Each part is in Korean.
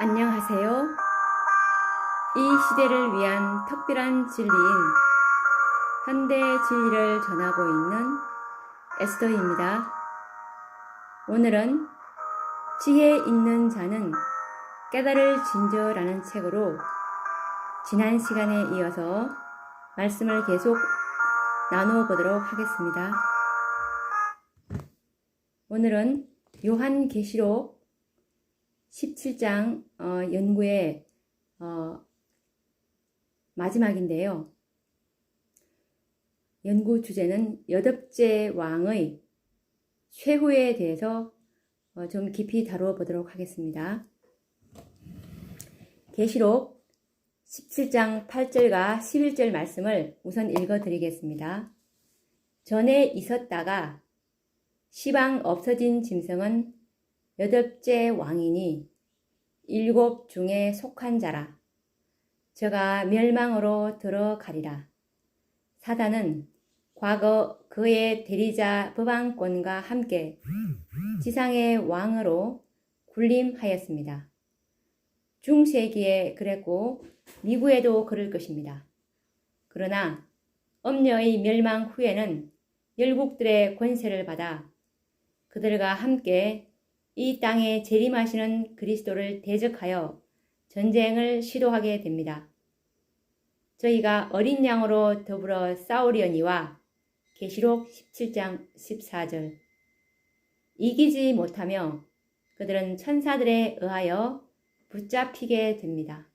안녕하세요. 이 시대를 위한 특별한 진리인 현대 진리를 전하고 있는 에스더입니다. 오늘은 지혜 있는 자는 깨달을 진저라는 책으로 지난 시간에 이어서 말씀을 계속 나누어 보도록 하겠습니다. 오늘은 요한계시록 17장 연구의 마지막인데요. 연구 주제는 여덟째 왕의 쇠후에 대해서 좀 깊이 다루어 보도록 하겠습니다. 계시록 17장 8절과 11절 말씀을 우선 읽어 드리겠습니다. 전에 있었다가 시방 없어진 짐승은 여덟째 왕이니 일곱 중에 속한 자라. 저가 멸망으로 들어가리라. 사단은 과거 그의 대리자 법왕권과 함께 지상의 왕으로 군림하였습니다. 중세기에 그랬고 미국에도 그럴 것입니다. 그러나 엄녀의 멸망 후에는 열국들의 권세를 받아 그들과 함께 이 땅에 재림하시는 그리스도를 대적하여 전쟁을 시도하게 됩니다. 저희가 어린 양으로 더불어 싸우려니와 계시록 17장 14절 이기지 못하며 그들은 천사들에 의하여 붙잡히게 됩니다.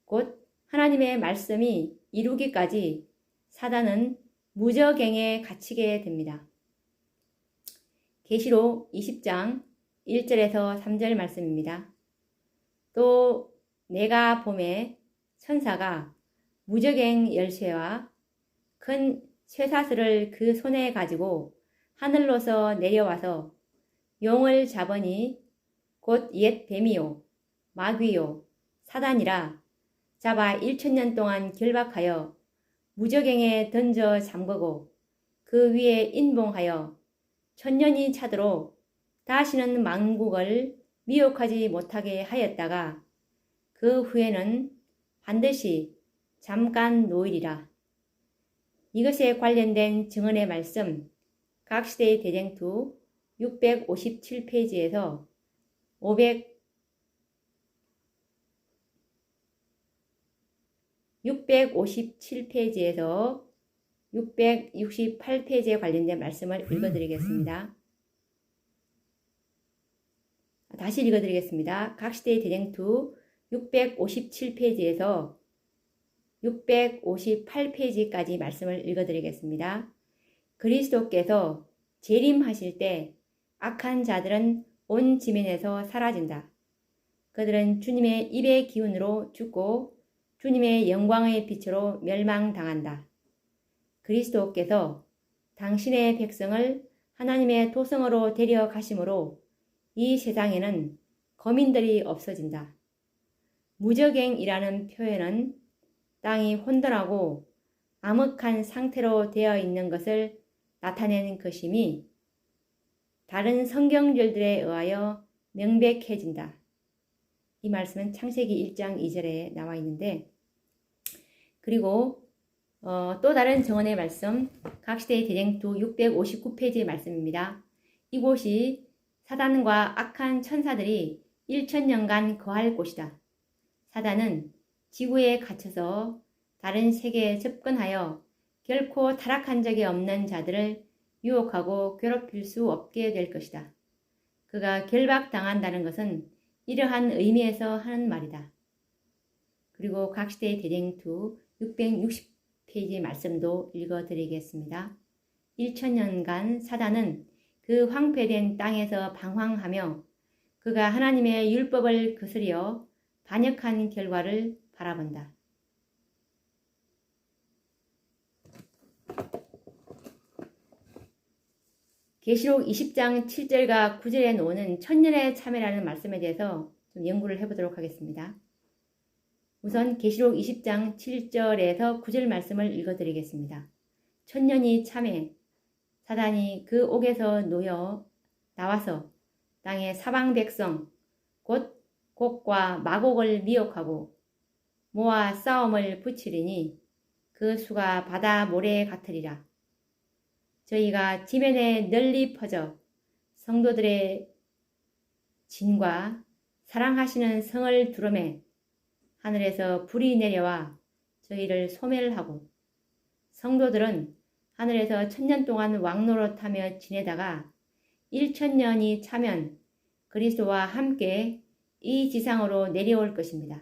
곧 하나님의 말씀이 이루기까지 사단은 무저갱에 갇히게 됩니다. 계시록 20장 1절에서 3절 말씀입니다. 또 내가 보매 천사가 무저갱 열쇠와 큰 쇠사슬을 그 손에 가지고 하늘로서 내려와서 용을 잡으니 곧 옛 뱀이요 마귀요 사단이라 잡아 1000년 동안 결박하여 무저갱에 던져 잠그고 그 위에 인봉하여 1000년이 차도록 다시는 만국을 미혹하지 못하게 하였다가 그 후에는 반드시 잠깐 놓으리라. 이것에 관련된 증언의 말씀 각 시대의 대쟁투 657페이지에서 657페이지에서 668페이지에 관련된 말씀을 읽어드리겠습니다. 다시 읽어드리겠습니다. 각 시대의 대쟁투 657페이지에서 658페이지까지 말씀을 읽어드리겠습니다. 그리스도께서 재림하실 때 악한 자들은 온 지면에서 사라진다. 그들은 주님의 입의 기운으로 죽고 주님의 영광의 빛으로 멸망당한다. 그리스도께서 당신의 백성을 하나님의 도성으로 데려가심으로 이 세상에는 거민들이 없어진다. 무저갱이라는 표현은 땅이 혼돈하고 암흑한 상태로 되어 있는 것을 나타내는 것임이 다른 성경절들에 의하여 명백해진다. 이 말씀은 창세기 1장 2절에 나와 있는데 그리고 또 다른 증언의 말씀 각시대의 대쟁투 659페이지의 말씀입니다. 이곳이 사단과 악한 천사들이 1000년간 거할 곳이다. 사단은 지구에 갇혀서 다른 세계에 접근하여 결코 타락한 적이 없는 자들을 유혹하고 괴롭힐 수 없게 될 것이다. 그가 결박당한다는 것은 이러한 의미에서 하는 말이다. 그리고 각시대의 대쟁투 660페이지 말씀도 읽어드리겠습니다. 1000년간 사단은 그 황폐된 땅에서 방황하며 그가 하나님의 율법을 거스려 반역한 결과를 바라본다. 계시록 20장 7절과 9절에 나오는 천년의 참회라는 말씀에 대해서 좀 연구를 해보도록 하겠습니다. 우선 계시록 20장 7절에서 9절 말씀을 읽어드리겠습니다. 천년이 참회, 사단이 그 옥에서 놓여 나와서 땅의 사방 백성 곧 곡과 마곡을 미혹하고 모아 싸움을 붙이리니 그 수가 바다 모래 같으리라. 저희가 지면에 널리 퍼져 성도들의 진과 사랑하시는 성을 두름에 하늘에서 불이 내려와 저희를 소멸하고 성도들은 하늘에서 1000년 동안 왕노릇하며 지내다가 1000년이 차면 그리스도와 함께 이 지상으로 내려올 것입니다.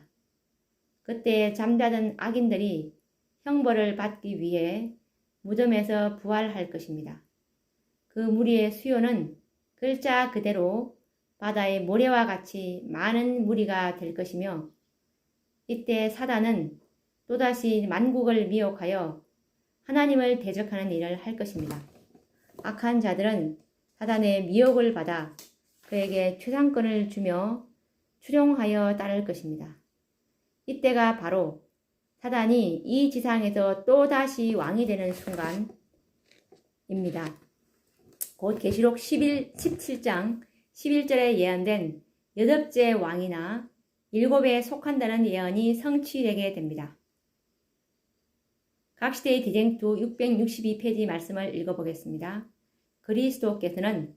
그때 잠자던 악인들이 형벌을 받기 위해 무덤에서 부활할 것입니다. 그 무리의 수요는 글자 그대로 바다의 모래와 같이 많은 무리가 될 것이며 이때 사단은 또다시 만국을 미혹하여 하나님을 대적하는 일을 할 것입니다. 악한 자들은 사단의 미혹을 받아 그에게 최상권을 주며 추종하여 따를 것입니다. 이때가 바로 사단이 이 지상에서 또다시 왕이 되는 순간입니다. 곧 계시록 17장 11절에 예언된 8째 왕이나 7에 속한다는 예언이 성취되게 됩니다. 각시대의 대쟁투 662페이지 말씀을 읽어보겠습니다. 그리스도께서는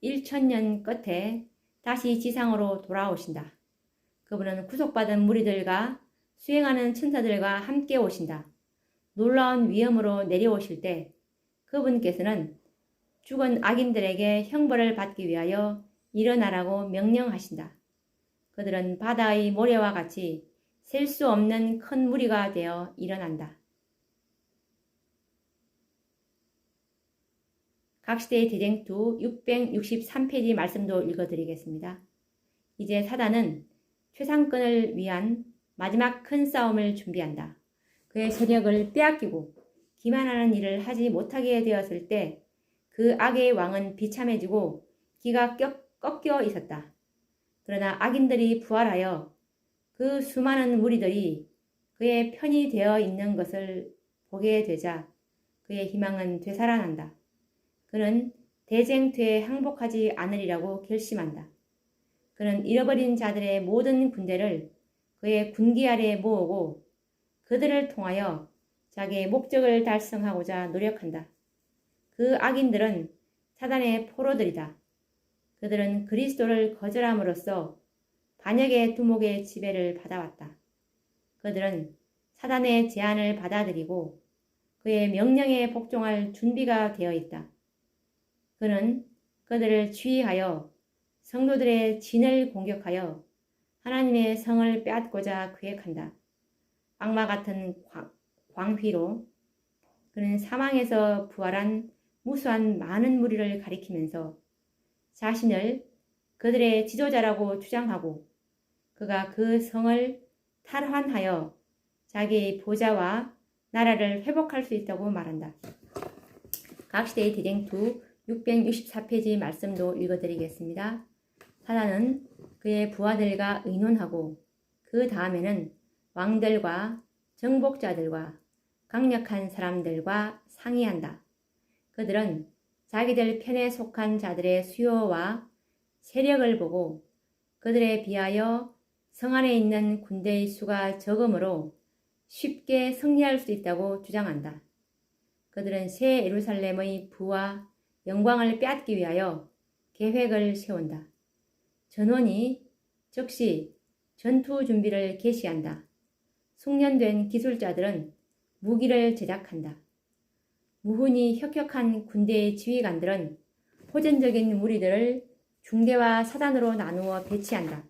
1000년 끝에 다시 지상으로 돌아오신다. 그분은 구속받은 무리들과 수행하는 천사들과 함께 오신다. 놀라운 위엄으로 내려오실 때 그분께서는 죽은 악인들에게 형벌을 받기 위하여 일어나라고 명령하신다. 그들은 바다의 모래와 같이 셀 수 없는 큰 무리가 되어 일어난다. 각시대의 대쟁투 663페이지 말씀도 읽어드리겠습니다. 이제 사단은 최상권을 위한 마지막 큰 싸움을 준비한다. 그의 세력을 빼앗기고 기만하는 일을 하지 못하게 되었을 때 그 악의 왕은 비참해지고 기가 꺾여 있었다. 그러나 악인들이 부활하여 그 수많은 무리들이 그의 편이 되어 있는 것을 보게 되자 그의 희망은 되살아난다. 그는 대쟁투에 항복하지 않으리라고 결심한다. 그는 잃어버린 자들의 모든 군대를 그의 군기 아래 모으고 그들을 통하여 자기의 목적을 달성하고자 노력한다. 그 악인들은 사단의 포로들이다. 그들은 그리스도를 거절함으로써 반역의 두목의 지배를 받아왔다. 그들은 사단의 제안을 받아들이고 그의 명령에 복종할 준비가 되어 있다. 그는 그들을 지휘하여 성도들의 진을 공격하여 하나님의 성을 빼앗고자 계획한다. 악마 같은 광휘로 그는 사망에서 부활한 무수한 많은 무리를 가리키면서 자신을 그들의 지도자라고 주장하고 그가 그 성을 탈환하여 자기의 보좌와 나라를 회복할 수 있다고 말한다. 각시대의 대쟁투 664페이지 말씀도 읽어드리겠습니다. 사단은 그의 부하들과 의논하고 그 다음에는 왕들과 정복자들과 강력한 사람들과 상의한다. 그들은 자기들 편에 속한 자들의 수요와 세력을 보고 그들에 비하여 성 안에 있는 군대의 수가 적으므로 쉽게 승리할 수 있다고 주장한다. 그들은 새 예루살렘의 부와 영광을 빼앗기 위하여 계획을 세운다. 전원이 즉시 전투 준비를 개시한다. 숙련된 기술자들은 무기를 제작한다. 무훈이 혁혁한 군대의 지휘관들은 호전적인 무리들을 중대와 사단으로 나누어 배치한다.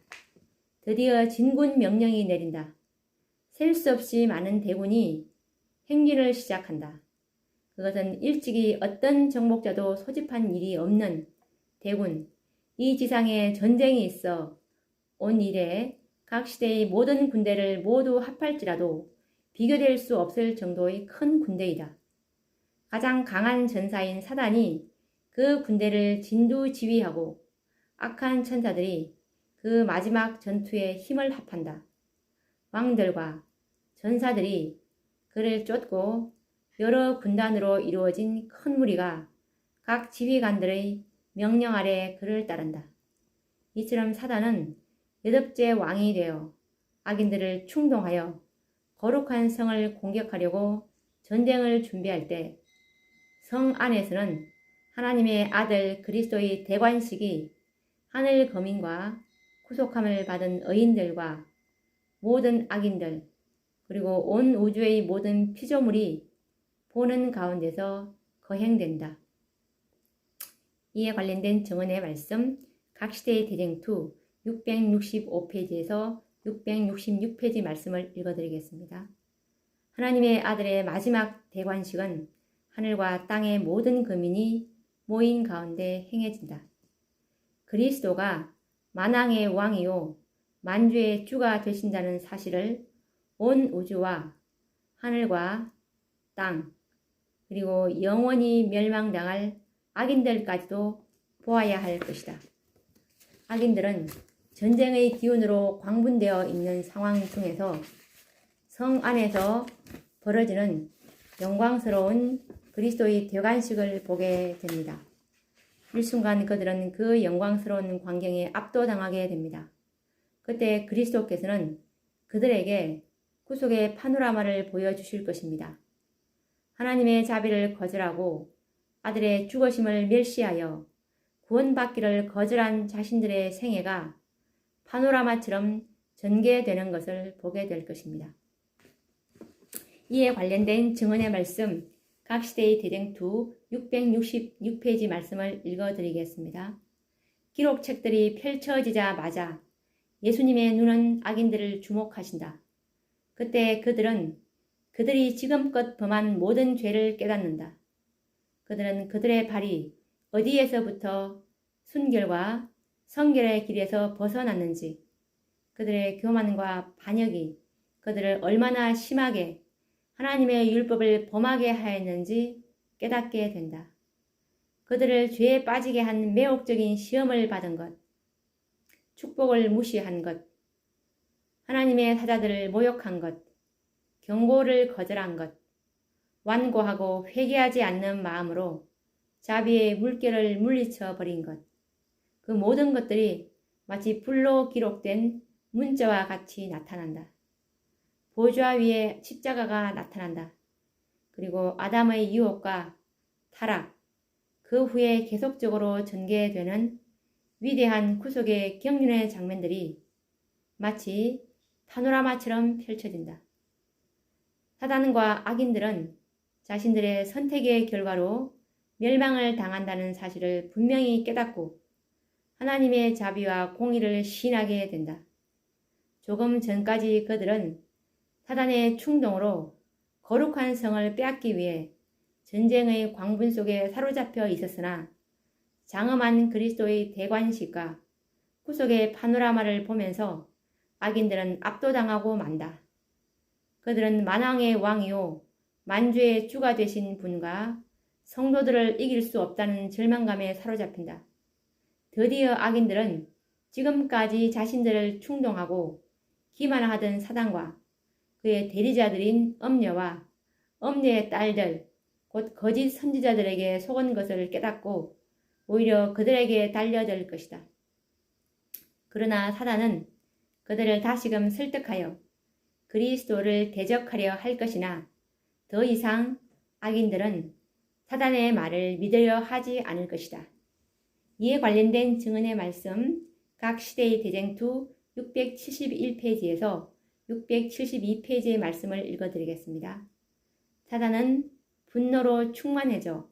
드디어 진군 명령이 내린다. 셀 수 없이 많은 대군이 행진을 시작한다. 그것은 일찍이 어떤 정복자도 소집한 일이 없는 대군, 이 지상에 전쟁이 있어 온 이래 각 시대의 모든 군대를 모두 합할지라도 비교될 수 없을 정도의 큰 군대이다. 가장 강한 전사인 사단이 그 군대를 진두지휘하고 악한 천사들이 그 마지막 전투에 힘을 합한다. 왕들과 전사들이 그를 쫓고 여러 군단으로 이루어진 큰 무리가 각 지휘관들의 명령 아래 그를 따른다. 이처럼 사단은 여덟째 왕이 되어 악인들을 충동하여 거룩한 성을 공격하려고 전쟁을 준비할 때 성 안에서는 하나님의 아들 그리스도의 대관식이 하늘 거민과 구속함을 받은 의인들과 모든 악인들 그리고 온 우주의 모든 피조물이 보는 가운데서 거행된다. 이에 관련된 증언의 말씀 각시대의 대쟁투 665페이지에서 666페이지 말씀을 읽어드리겠습니다. 하나님의 아들의 마지막 대관식은 하늘과 땅의 모든 거민이 모인 가운데 행해진다. 그리스도가 만왕의 왕이요 만주의 주가 되신다는 사실을 온 우주와 하늘과 땅 그리고 영원히 멸망당할 악인들까지도 보아야 할 것이다. 악인들은 전쟁의 기운으로 광분되어 있는 상황 중에서 성 안에서 벌어지는 영광스러운 그리스도의 대관식을 보게 됩니다. 일순간 그들은 그 영광스러운 광경에 압도당하게 됩니다. 그때 그리스도께서는 그들에게 구속의 파노라마를 보여주실 것입니다. 하나님의 자비를 거절하고 아들의 죽으심을 멸시하여 구원받기를 거절한 자신들의 생애가 파노라마처럼 전개되는 것을 보게 될 것입니다. 이에 관련된 증언의 말씀 각시대의 대쟁투 666페이지 말씀을 읽어드리겠습니다. 기록책들이 펼쳐지자마자 예수님의 눈은 악인들을 주목하신다. 그때 그들은 그들이 지금껏 범한 모든 죄를 깨닫는다. 그들은 그들의 발이 어디에서부터 순결과 성결의 길에서 벗어났는지, 그들의 교만과 반역이 그들을 얼마나 심하게 하나님의 율법을 범하게 하였는지 깨닫게 된다. 그들을 죄에 빠지게 한 매혹적인 시험을 받은 것, 축복을 무시한 것, 하나님의 사자들을 모욕한 것, 경고를 거절한 것, 완고하고 회개하지 않는 마음으로 자비의 물결을 물리쳐 버린 것, 그 모든 것들이 마치 불로 기록된 문자와 같이 나타난다. 보좌 위에 십자가가 나타난다. 그리고 아담의 유혹과 타락, 그 후에 계속적으로 전개되는 위대한 구속의 경륜의 장면들이 마치 파노라마처럼 펼쳐진다. 사단과 악인들은 자신들의 선택의 결과로 멸망을 당한다는 사실을 분명히 깨닫고 하나님의 자비와 공의를 시인하게 된다. 조금 전까지 그들은 사단의 충동으로 거룩한 성을 빼앗기 위해 전쟁의 광분 속에 사로잡혀 있었으나 장엄한 그리스도의 대관식과 구속의 파노라마를 보면서 악인들은 압도당하고 만다. 그들은 만왕의 왕이요 만주의 주가 되신 분과 성도들을 이길 수 없다는 절망감에 사로잡힌다. 드디어 악인들은 지금까지 자신들을 충동하고 기만하던 사단과 그의 대리자들인 엄녀와 엄녀의 딸들, 곧 거짓 선지자들에게 속은 것을 깨닫고 오히려 그들에게 달려들 것이다. 그러나 사단은 그들을 다시금 설득하여 그리스도를 대적하려 할 것이나 더 이상 악인들은 사단의 말을 믿으려 하지 않을 것이다. 이에 관련된 증언의 말씀 각 시대의 대쟁투 671페이지에서 672페이지의 말씀을 읽어드리겠습니다. 사단은 분노로 충만해져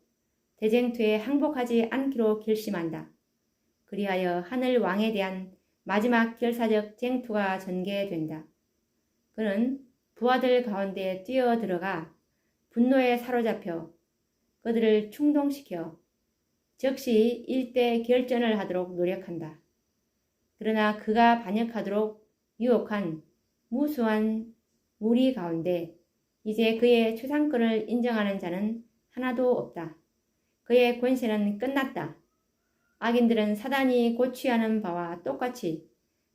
대쟁투에 항복하지 않기로 결심한다. 그리하여 하늘 왕에 대한 마지막 결사적 쟁투가 전개된다. 그는 부하들 가운데 뛰어들어가 분노에 사로잡혀 그들을 충동시켜 즉시 일대 결전을 하도록 노력한다. 그러나 그가 반역하도록 유혹한 무수한 무리 가운데 이제 그의 최상권을 인정하는 자는 하나도 없다. 그의 권세는 끝났다. 악인들은 사단이 고취하는 바와 똑같이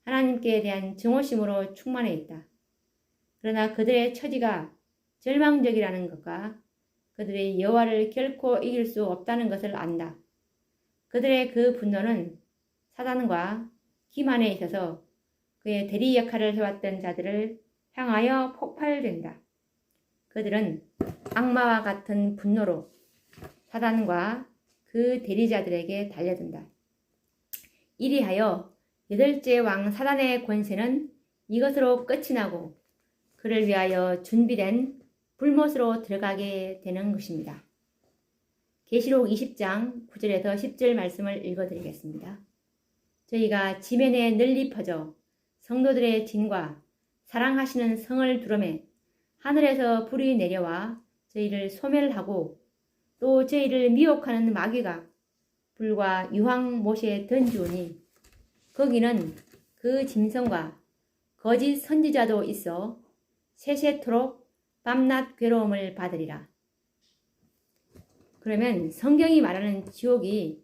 하나님께 대한 증오심으로 충만해 있다. 그러나 그들의 처지가 절망적이라는 것과 그들의 여호와를 결코 이길 수 없다는 것을 안다. 그들의 그 분노는 사단과 기만에 있어서 그의 대리 역할을 해왔던 자들을 향하여 폭발된다. 그들은 악마와 같은 분노로 사단과 그 대리자들에게 달려든다. 이리하여 여덟째 왕 사단의 권세는 이것으로 끝이 나고 그를 위하여 준비된 불못으로 들어가게 되는 것입니다. 계시록 20장 9절에서 10절 말씀을 읽어드리겠습니다. 저희가 지면에 널리 퍼져 성도들의 진과 사랑하시는 성을 두름에 하늘에서 불이 내려와 저희를 소멸하고 또 저희를 미혹하는 마귀가 불과 유황 못에 던지오니 거기는 그 짐승과 거짓 선지자도 있어 세세토록 밤낮 괴로움을 받으리라. 그러면 성경이 말하는 지옥이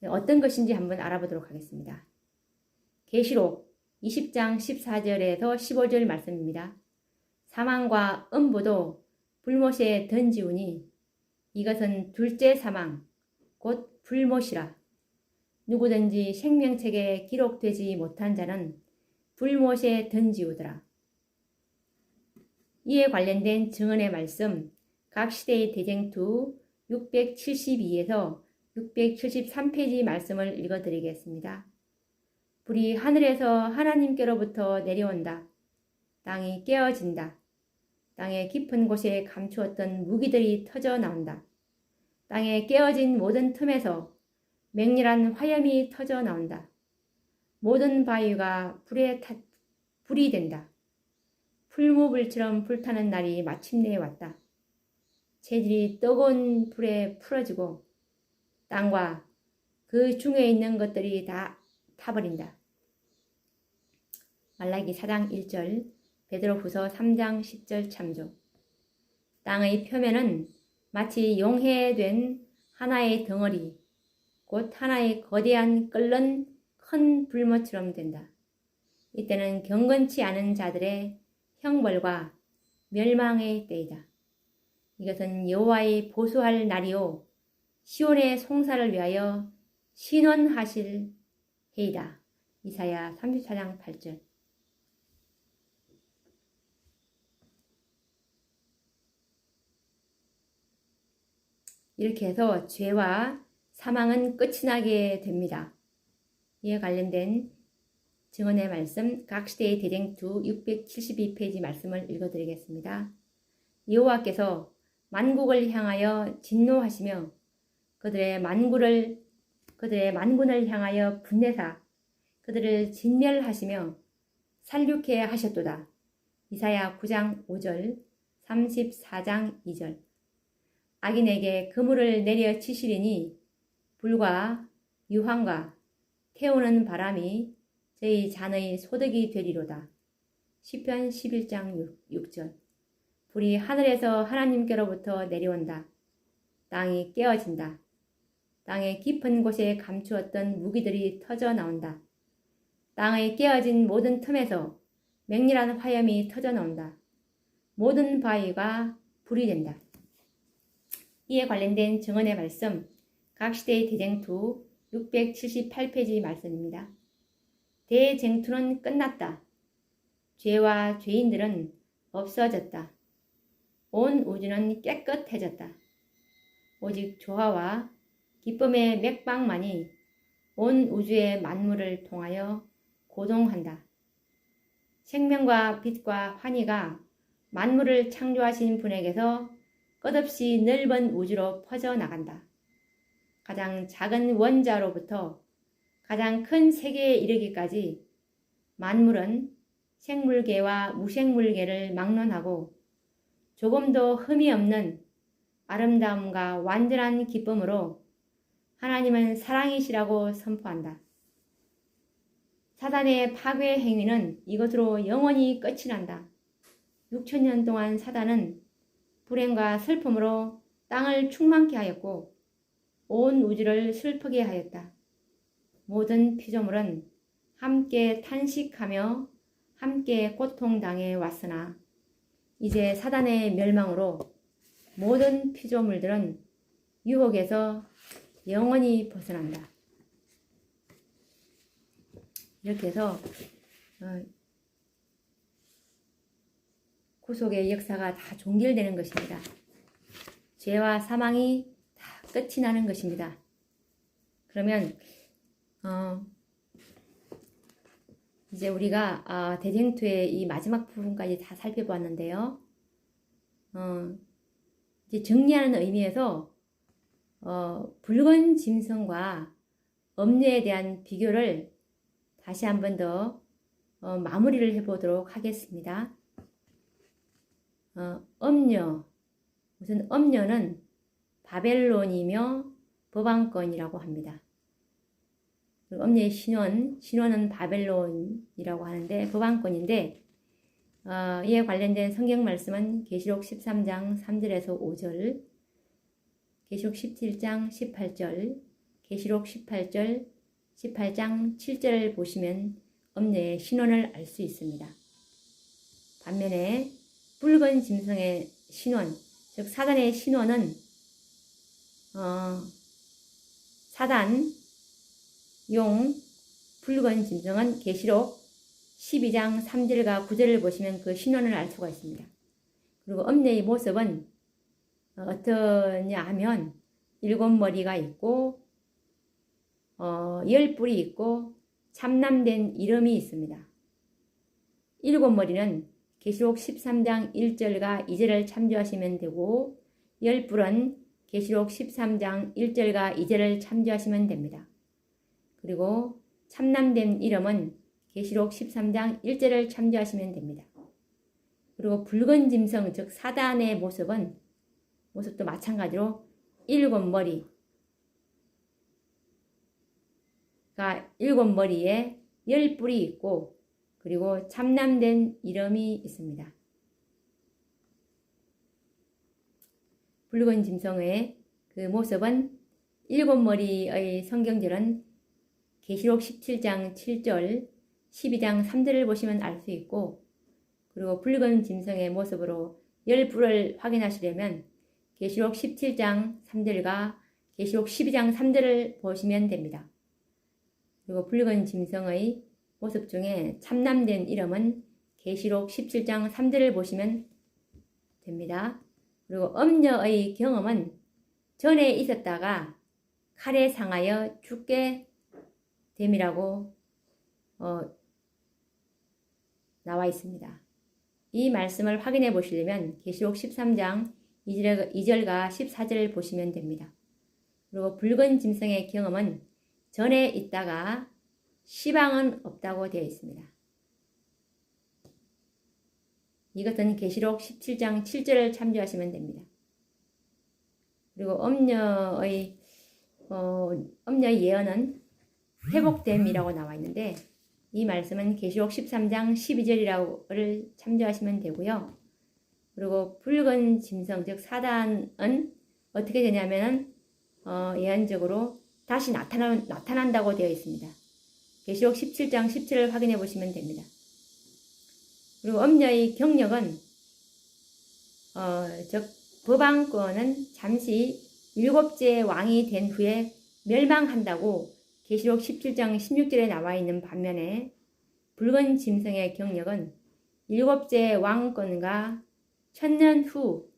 어떤 것인지 한번 알아보도록 하겠습니다. 계시록 20장 14절에서 15절 말씀입니다. 사망과 음부도 불못에 던지우니 이것은 둘째 사망 곧 불못이라. 누구든지 생명책에 기록되지 못한 자는 불못에 던지우더라. 이에 관련된 증언의 말씀 각 시대의 대쟁투 672에서 673페이지 말씀을 읽어드리겠습니다. 불이 하늘에서 하나님께로부터 내려온다. 땅이 깨어진다. 땅의 깊은 곳에 감추었던 무기들이 터져 나온다. 땅에 깨어진 모든 틈에서 맹렬한 화염이 터져 나온다. 모든 바위가 불이 된다. 풀무불처럼 불타는 날이 마침내 왔다. 재질이 뜨거운 불에 풀어지고 땅과 그 중에 있는 것들이 다 타버린다. 말라기 4장 1절, 베드로후서 3장 10절 참조. 땅의 표면은 마치 용해된 하나의 덩어리, 곧 하나의 거대한 끓는 큰 불못처럼 된다. 이때는 경건치 않은 자들의 형벌과 멸망의 때이다. 이것은 여호와의 보수할 날이요 시온의 송사를 위하여 신원하실 해이다. 이사야 34장 8절. 이렇게 해서 죄와 사망은 끝이 나게 됩니다. 이에 관련된 증언의 말씀 각 시대의 대쟁투 672페이지 말씀을 읽어드리겠습니다. 여호와께서 만국을 향하여 진노하시며 그들의 만군을 향하여 분내사 그들을 진멸하시며 살육해 하셨도다. 이사야 9장 5절, 34장 2절. 악인에게 그물을 내려치시리니 불과 유황과 태우는 바람이 저희 잔의 소득이 되리로다. 시편 11장 6절. 불이 하늘에서 하나님께로부터 내려온다. 땅이 깨어진다. 땅의 깊은 곳에 감추었던 무기들이 터져 나온다. 땅의 깨어진 모든 틈에서 맹렬한 화염이 터져 나온다. 모든 바위가 불이 된다. 이에 관련된 증언의 말씀 각 시대의 대쟁투 678페이지 말씀입니다. 대쟁투는 끝났다. 죄와 죄인들은 없어졌다. 온 우주는 깨끗해졌다. 오직 조화와 기쁨의 맥박만이 온 우주의 만물을 통하여 고동한다. 생명과 빛과 환희가 만물을 창조하신 분에게서 끝없이 넓은 우주로 퍼져나간다. 가장 작은 원자로부터 가장 큰 세계에 이르기까지 만물은 생물계와 무생물계를 막론하고 조금도 흠이 없는 아름다움과 완전한 기쁨으로 하나님은 사랑이시라고 선포한다. 사단의 파괴 행위는 이것으로 영원히 끝이 난다. 6천년 동안 사단은 불행과 슬픔으로 땅을 충만케 하였고 온 우주를 슬프게 하였다. 모든 피조물은 함께 탄식하며 함께 고통당해 왔으나 이제 사단의 멸망으로 모든 피조물들은 유혹에서 영원히 벗어난다. 이렇게 해서 구속의 역사가 다 종결되는 것입니다. 죄와 사망이 다 끝이 나는 것입니다. 그러면 이제 우리가 대쟁투의 이 마지막 부분까지 다 살펴보았는데요. 이제 정리하는 의미에서 붉은 짐승과 엄녀에 대한 비교를 다시 한 번 더 마무리를 해보도록 하겠습니다. 엄녀, 우선 엄녀는 바벨론이며 법왕권이라고 합니다. 엄녀의 신원은 바벨론이라고 하는데 법왕권인데 이에 관련된 성경 말씀은 계시록 13장 3절에서 5절, 계시록 17장 18절, 계시록 18장 7절을 보시면 엄녀의 신원을 알 수 있습니다. 반면에 붉은 짐승의 신원, 즉 사단의 신원은 사단, 용, 붉은 짐승은 계시록 12장 3절과 9절을 보시면 그 신원을 알 수가 있습니다. 그리고 엄녀의 모습은 어떠냐 하면 7머리가 있고 10뿔이 있고 참남된 이름이 있습니다. 7머리는 계시록 13장 1절과 2절을 참조하시면 되고 10뿔은 계시록 13장 1절과 2절을 참조하시면 됩니다. 그리고 참남된 이름은 계시록 13장 1절을 참조하시면 됩니다. 그리고 붉은 짐승, 즉 사단의 모습도 마찬가지로 7머리가 7머리에 10뿔이 있고 그리고 참남된 이름이 있습니다. 붉은 짐승의 그 모습은 7머리의 성경절은 계시록 17장 7절, 12장 3절을 보시면 알 수 있고 그리고 붉은 짐승의 모습으로 10뿔을 확인하시려면 계시록 17장 3절과 계시록 12장 3절을 보시면 됩니다. 그리고 붉은 짐승의 모습 중에 참남된 이름은 계시록 17장 3절을 보시면 됩니다. 그리고 엄녀의 경험은 전에 있었다가 칼에 상하여 죽게 됨이라고 나와 있습니다. 이 말씀을 확인해 보시려면 계시록 13장 2절과 14절을 보시면 됩니다. 그리고 붉은 짐승의 경험은 전에 있다가 시방은 없다고 되어 있습니다. 이것은 계시록 17장 7절을 참조하시면 됩니다. 그리고 엄녀의 예언은 회복됨이라고 나와 있는데 이 말씀은 계시록 13장 12절이라고를 참조하시면 되고요. 그리고 붉은 짐승, 즉 사단은 어떻게 되냐면은 예언적으로 다시 나타난다고 되어 있습니다. 계시록 17장 17을 확인해 보시면 됩니다. 그리고 엄녀의 경력은 즉 법왕권은 잠시 7째 왕이 된 후에 멸망한다고 계시록 17장 16절에 나와 있는 반면에 붉은 짐승의 경력은 7째 왕권과 1000년 후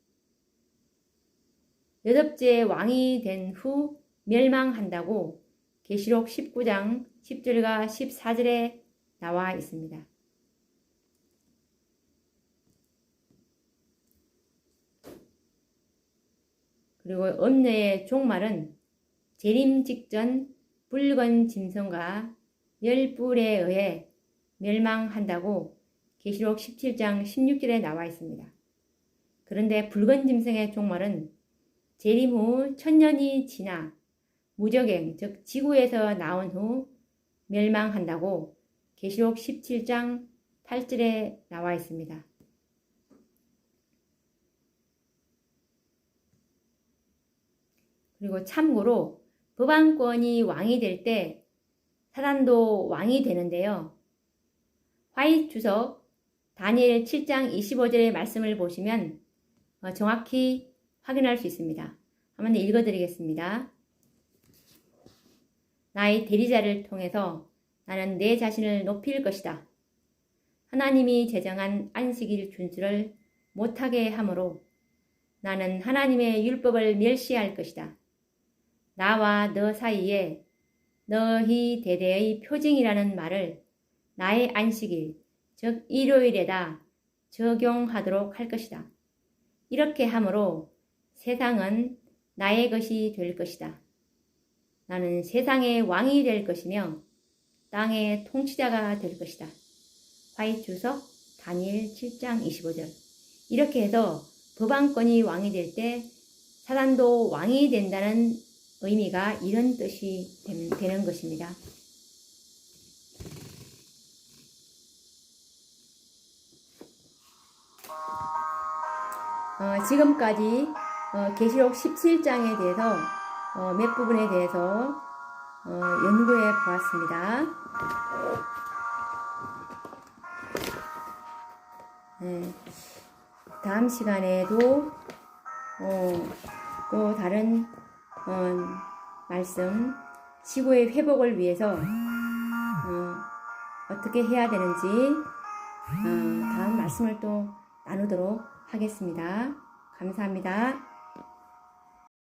8째 왕이 된 후 멸망한다고 계시록 19장 10절과 14절에 나와 있습니다. 그리고 엄녀의 종말은 재림 직전 붉은 짐승과 10뿔에 의해 멸망한다고 계시록 17장 16절에 나와 있습니다. 그런데 붉은 짐승의 종말은 재림 후 1000년이 지나 무적행, 즉 지구에서 나온 후 멸망한다고 계시록 17장 8절에 나와 있습니다. 그리고 참고로 법왕권이 왕이 될 때 사단도 왕이 되는데요. 화이 주석 다니엘 7장 25절의 말씀을 보시면 정확히 확인할 수 있습니다. 한번 읽어드리겠습니다. 나의 대리자를 통해서 나는 내 자신을 높일 것이다. 하나님이 제정한 안식일 준수를 못하게 하므로 나는 하나님의 율법을 멸시할 것이다. 나와 너 사이에 너희 대대의 표징이라는 말을 나의 안식일, 즉 일요일에다 적용하도록 할 것이다. 이렇게 함으로 세상은 나의 것이 될 것이다. 나는 세상의 왕이 될 것이며 땅의 통치자가 될 것이다. 화이트주석 다니엘 7장 25절. 이렇게 해서 법왕권이 왕이 될 때 사단도 왕이 된다는 의미가 이런 뜻이 되는 것입니다. 지금까지 계시록 17장에 대해서 몇 부분에 대해서 연구해 보았습니다. 네, 다음 시간에도 또 다른 말씀, 지구의 회복을 위해서 어떻게 해야 되는지 다음 말씀을 또 나누도록 하겠습니다. 감사합니다.